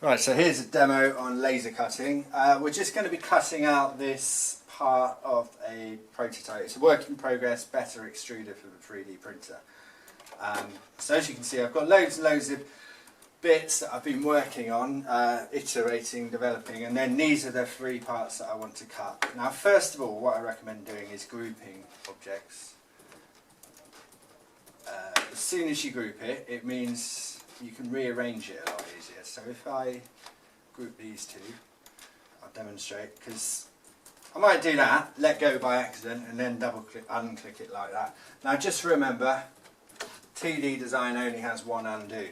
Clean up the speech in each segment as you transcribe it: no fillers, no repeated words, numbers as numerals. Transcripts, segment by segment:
Right, so here's a demo on laser cutting. We're just going to be cutting out this part of a prototype. It's a work in progress, better extruder for the 3D printer. So as you can see, I've got loads and loads of bits that I've been working on, iterating, developing, and then these are the three parts that I want to cut. Now first of all, what I recommend doing is grouping objects. As soon as you group it, it means you can rearrange it a lot easier. So if I group these two, I'll demonstrate, because I might do that, let go by accident, and then double click, unclick it like that. Now just remember, 2D design only has one undo.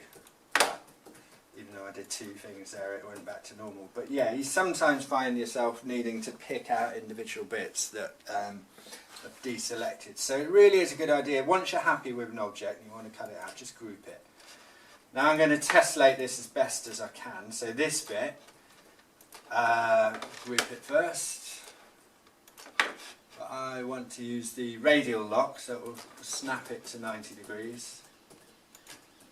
Even though I did two things there, it went back to normal. But yeah, you sometimes find yourself needing to pick out individual bits that are deselected. So it really is a good idea, once you're happy with an object and you want to cut it out, just group it. Now I'm going to tessellate this as best as I can. So this bit, group it first. But I want to use the radial lock, so it will snap it to 90 degrees.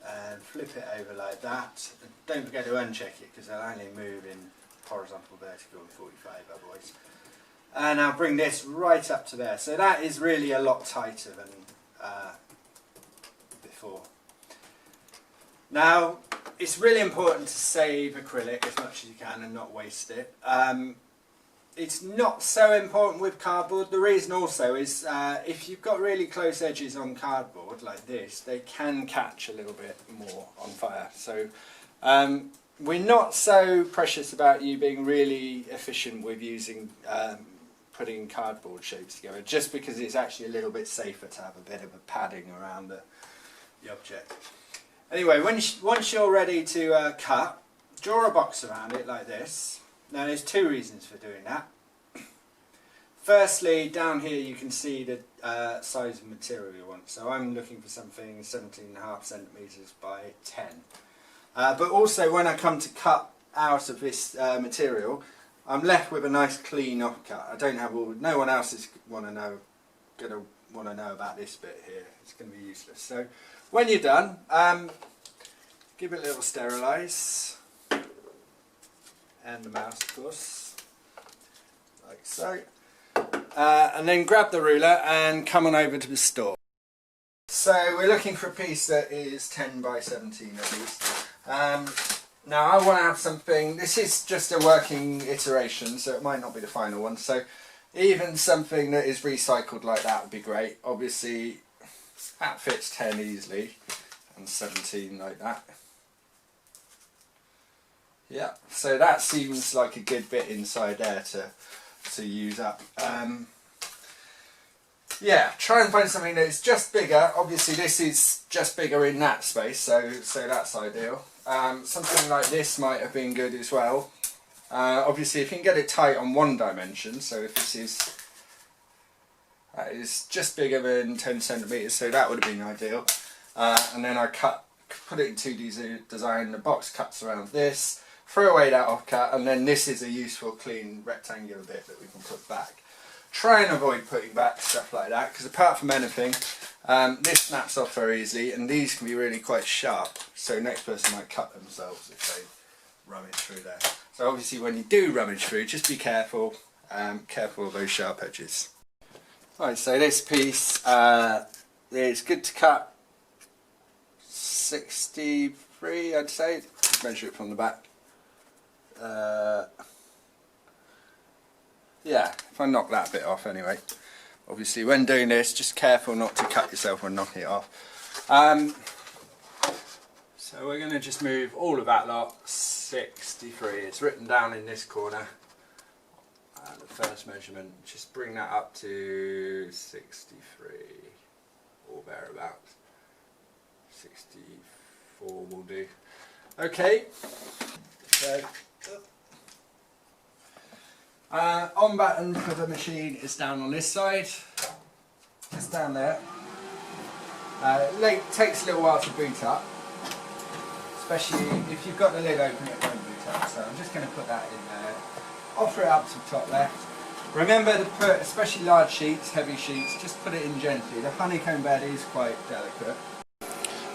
And flip it over like that. And don't forget to uncheck it, because they'll only move in horizontal, vertical and 45 otherwise. And I'll bring this right up to there. So that is really a lot tighter than before. Now, it's really important to save acrylic as much as you can and not waste it. It's not so important with cardboard. The reason also is if you've got really close edges on cardboard like this, they can catch a little bit more on fire. So we're not so precious about you being really efficient with using putting cardboard shapes together, just because it's actually a little bit safer to have a bit of a padding around the object. Anyway, once you're ready to cut, draw a box around it like this. Now there's two reasons for doing that. Firstly, down here you can see the size of material you want. So I'm looking for something 17.5 centimetres by 10. But also when I come to cut out of this material, I'm left with a nice clean offcut. I don't have all. No one else is going to want to know about this bit here. It's going to be useless. So when you're done, give it a little sterilise. And the mouse, of course, like so. And then grab the ruler and come on over to the store. So we're looking for a piece that is 10 by 17 at least. Now I want to have something, this is just a working iteration, so it might not be the final one. So even something that is recycled like that would be great. Obviously that fits 10 easily, and 17 like that. Yeah, so that seems like a good bit inside there to use up. Yeah, try and find something that is just bigger. Obviously this is just bigger in that space, so that's ideal. Something like this might have been good as well. Obviously if you can get it tight on one dimension, so if this is, that is just bigger than 10 centimetres, so that would have been ideal. And then I put it in 2D design, the box cuts around this. Throw away that offcut, and then this is a useful clean rectangular bit that we can put back. Try and avoid putting back stuff like that, because apart from anything, this snaps off very easily, and these can be really quite sharp, so next person might cut themselves if they rummage through there. So obviously when you do rummage through, just be careful, careful of those sharp edges. Right, so this piece is good to cut 63, I'd say. Measure it from the back. Yeah, if I knock that bit off anyway. Obviously when doing this, just careful not to cut yourself when knocking it off. So we're going to just move all of that lot, 63. It's written down in this corner, the first measurement. Just bring that up to 63, or thereabouts. 64 will do. Okay. So, on button for the machine is down on this side. It's down there. It takes a little while to boot up, especially if you've got the lid open, it won't boot up. So I'm just going to put that in there. Offer it up to the top left. Remember to put, especially large sheets, heavy sheets, just put it in gently. The honeycomb bed is quite delicate.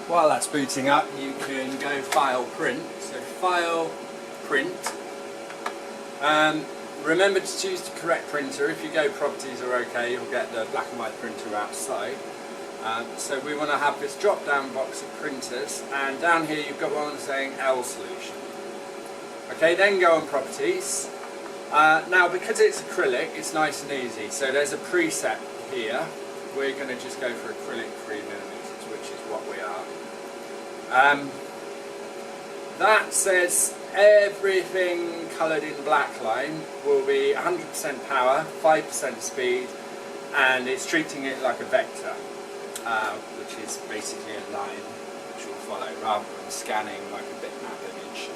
While that's booting up, you can go file print. So file, print. Remember to choose the correct printer. If you go properties or OK, you'll get the black and white printer outside. So we want to have this drop down box of printers, and down here you've got one saying L solution. Okay, then go on properties. Now because it's acrylic, it's nice and easy. So there's a preset here. We're going to just go for acrylic 3mm, which is what we are. That says everything coloured in black line will be 100% power, 5% speed, and it's treating it like a vector, which is basically a line which will follow rather than scanning like a bitmap image.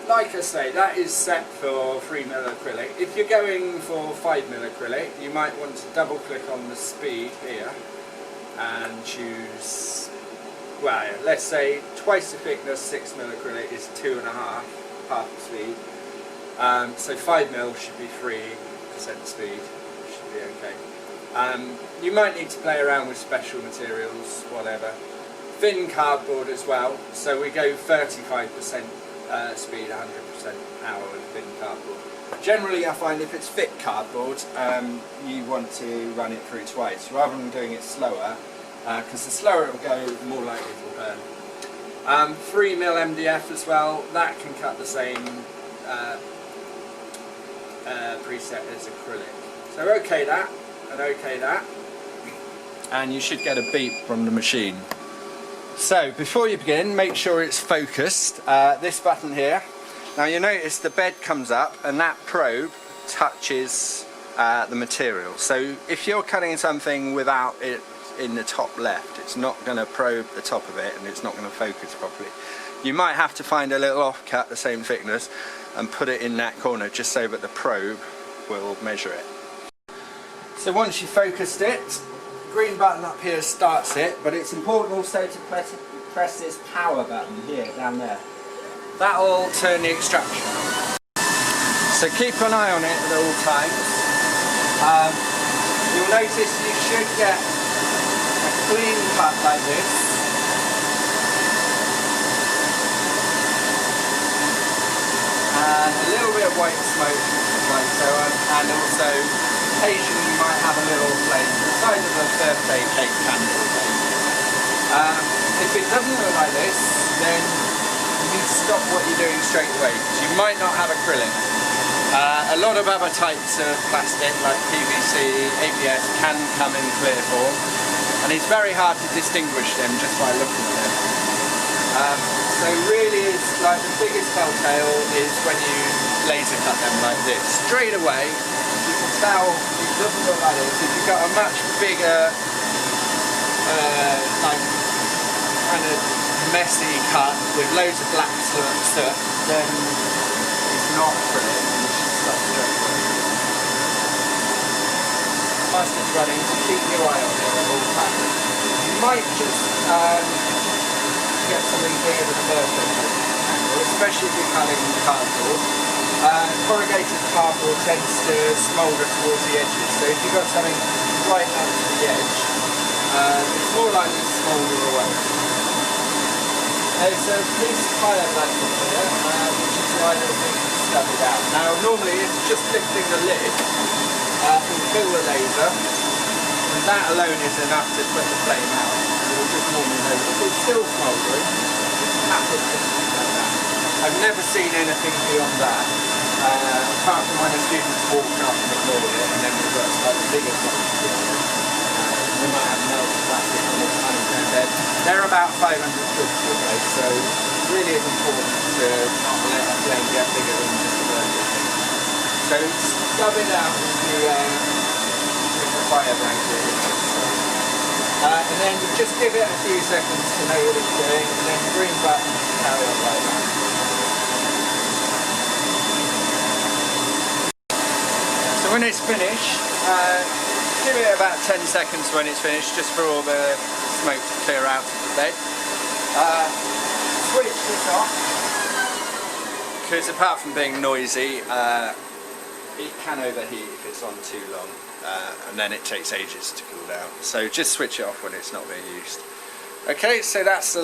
Like I say, that is set for 3mm acrylic. If you're going for 5mm acrylic, you might want to double click on the speed here and choose, well, let's say twice the thickness 6mm acrylic is 2.5, half the speed. So 5mm should be 3% speed, which should be okay. You might need to play around with special materials, whatever. Thin cardboard as well, so we go 35% speed, 100% power with thin cardboard. Generally I find if it's thick cardboard, you want to run it through twice rather than doing it slower, because the slower it will go, the more likely it will burn. 3mm MDF as well, that can cut the same preset as acrylic. So OK that, and OK that, and you should get a beep from the machine. So before you begin, make sure it's focused. This button here, now you notice the bed comes up and that probe touches the material. So if you're cutting something without it in the top left, it's not going to probe the top of it and it's not going to focus properly. You might have to find a little offcut the same thickness and put it in that corner just so that the probe will measure it. So once you've focused it, green button up here starts it, but it's important also to press this power button here, down there. That'll turn the extraction on. So keep an eye on it at all times. You'll notice you should get a clean cut like this. And a little bit of white smoke like so, and also occasionally you might have a little flame the size of a birthday cake candle. If it doesn't look like this, then you need to stop what you're doing straight away, because you might not have acrylic. A lot of other types of plastic like PVC, ABS can come in clear form, and it's very hard to distinguish them just by looking at them. So really it's like the biggest telltale is when you laser cut them like this. Straight away you can tell it doesn't look like this. If you've got a much bigger like kind of messy cut with loads of black soot, then it's not acrylic. Whilst it's running, so keep your eye on it at all times. You might just get something bigger than a birthday cake, especially if you're cutting cardboard. Corrugated cardboard tends to smoulder towards the edges, so if you've got something right up to the edge, it's more likely to smoulder away. There's a piece of pilot plastic here, which is why there's been stubbled out. Now normally it's just lifting the lid will fill the laser, and that alone is enough to put the flame out. It will just normally know. If it's still smouldering, just tap it just like that. I've never seen anything beyond that, apart from when a student's walked up and ignored it, and then we've got a slightly bigger flame. We might have melted plastic on this kind of. They're about 500 quid to replace, so it really is important to not let a flame get bigger than just a birthday cake. So stub it out with the fire blanket. And then just give it a few seconds to know what it's doing, and then green button to carry on like that. So when it's finished, give it about 10 seconds when it's finished, just for all the smoke to clear out of the bed. Switch this off, because apart from being noisy, it can overheat if it's on too long, and then it takes ages to cool down. So just switch it off when it's not being used. Okay, so that's the